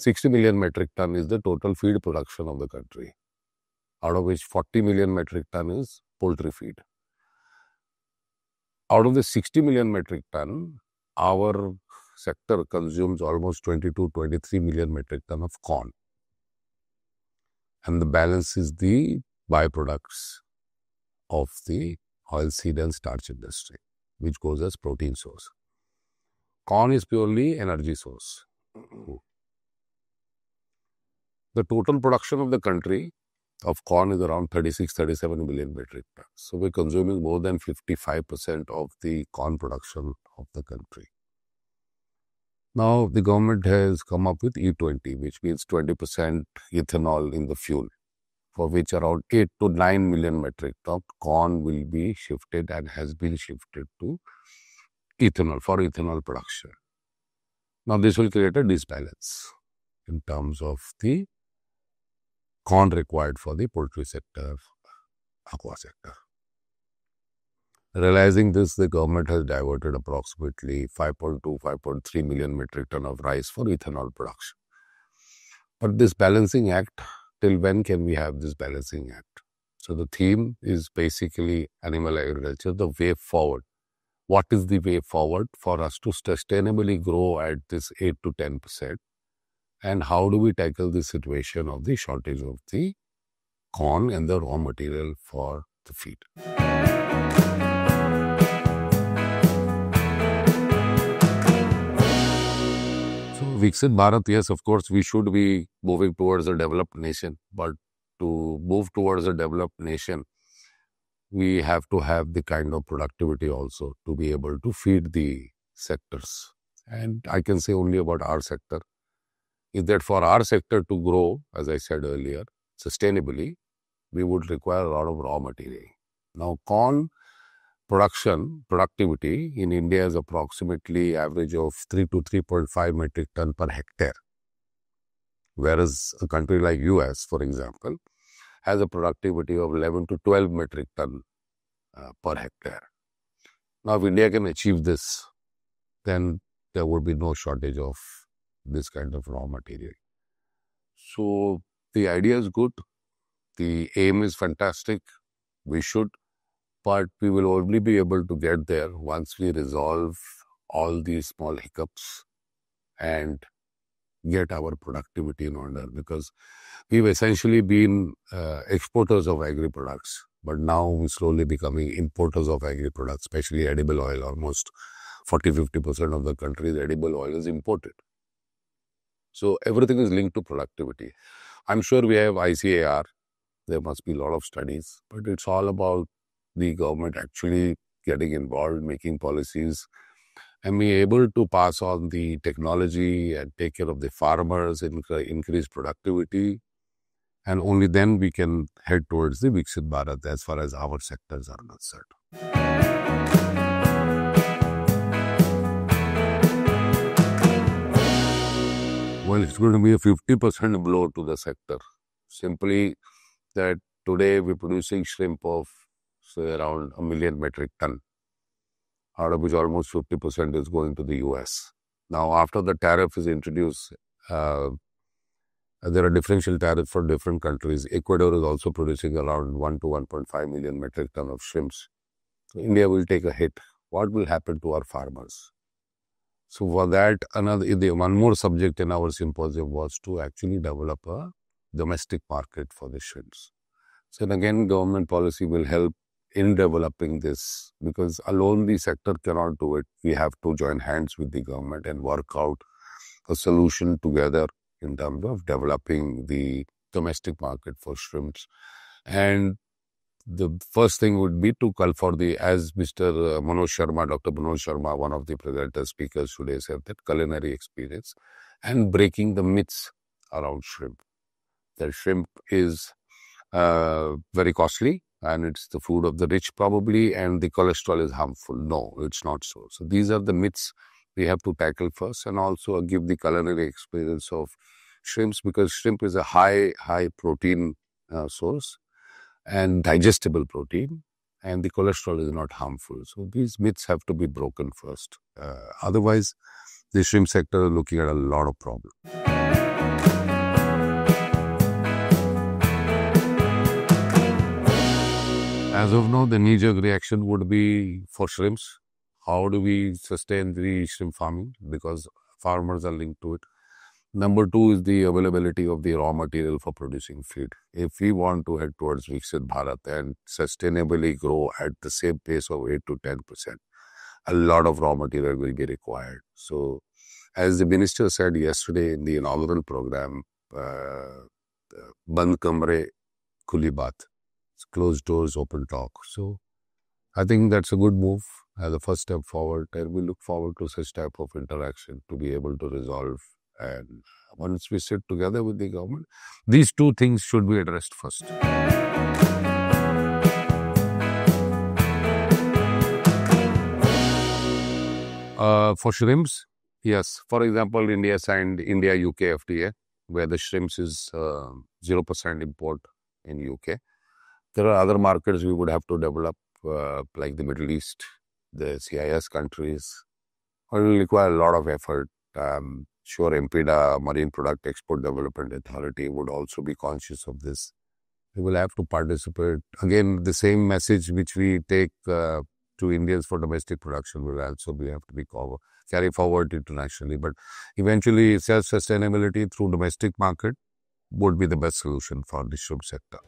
60 million metric ton is the total feed production of the country, out of which 40 million metric ton is poultry feed. Out of the 60 million metric ton, our sector consumes almost 23 million metric ton of corn. And the balance is the byproducts of the oilseed and starch industry, which goes as protein source. Corn is purely energy source. The total production of the country of corn is around 36-37 million metric tons. So we're consuming more than 55% of the corn production of the country. Now the government has come up with E20, which means 20% ethanol in the fuel, for which around 8 to 9 million metric ton corn will be shifted and has been shifted to ethanol for ethanol production. Now this will create a disbalance in terms of the corn required for the poultry sector, aqua sector. Realizing this, the government has diverted approximately 5.2-5.3 million metric ton of rice for ethanol production. But this balancing act, till when can we have this balancing act? So the theme is basically animal agriculture, the way forward. What is the way forward for us to sustainably grow at this 8 to 10%? And how do we tackle the situation of the shortage of the corn and the raw material for the feed? So Viksit Bharat, yes, of course, we should be moving towards a developed nation. But to move towards a developed nation, we have to have the kind of productivity also to be able to feed the sectors. And I can say only about our sector is that for our sector to grow, as I said earlier, sustainably, we would require a lot of raw material. Now, corn productivity in India is approximately average of 3 to 3.5 metric ton per hectare. Whereas a country like US, for example, has a productivity of 11 to 12 metric ton per hectare. Now, if India can achieve this, then there would be no shortage of this kind of raw material. So the idea is good. The aim is fantastic. We should, but we will only be able to get there once we resolve all these small hiccups and get our productivity in order, because we've essentially been exporters of agri-products, but now we're slowly becoming importers of agri-products, especially edible oil. Almost 40-50% of the country's edible oil is imported. So everything is linked to productivity. I'm sure we have ICAR. There must be a lot of studies, but it's all about the government actually getting involved, making policies, and being able to pass on the technology and take care of the farmers, increase productivity. And only then we can head towards the Viksit Bharat as far as our sectors are concerned. Well, it's going to be a 50% blow to the sector. Simply that today we're producing shrimp of, say, around 1 million metric ton, out of which almost 50% is going to the US. Now, after the tariff is introduced, there are differential tariffs for different countries. Ecuador is also producing around 1 to 1.5 million metric ton of shrimps. So India will take a hit. What will happen to our farmers? So for that, one more subject in our symposium was to actually develop a domestic market for the shrimps. So again, government policy will help in developing this, because alone the sector cannot do it. We have to join hands with the government and work out a solution together in terms of developing the domestic market for shrimps. And the first thing would be to call for the, as Mr. Manoj Sharma, Dr. Manoj Sharma, one of the presenter speakers today said, that culinary experience and breaking the myths around shrimp. That shrimp is very costly and it's the food of the rich probably, and the cholesterol is harmful. No, it's not so. So these are the myths we have to tackle first, and also give the culinary experience of shrimps, because shrimp is a high protein source and digestible protein, and the cholesterol is not harmful. So these myths have to be broken first. Otherwise, the shrimp sector is looking at a lot of problems. As of now, the knee-jerk reaction would be for shrimps. How do we sustain the shrimp farming? Because farmers are linked to it. Number two is the availability of the raw material for producing feed. If we want to head towards Viksit Bharat and sustainably grow at the same pace of 8 to 10%, a lot of raw material will be required. So, as the minister said yesterday in the inaugural program, Band Kamre Khuli Baat, closed doors, open talk. So, I think that's a good move as a first step forward, and we look forward to such type of interaction to be able to resolve. And once we sit together with the government, these two things should be addressed first. For shrimps, yes. For example, India signed India-UK FTA, where the shrimps is 0% import in UK. There are other markets we would have to develop, like the Middle East, the CIS countries. It will require a lot of effort. Sure, MPDA, Marine Product Export Development Authority, would also be conscious of this. We will have to participate. Again, the same message which we take to Indians for domestic production will also have to be carry forward internationally. But eventually, self-sustainability through domestic market would be the best solution for the shrimp sector.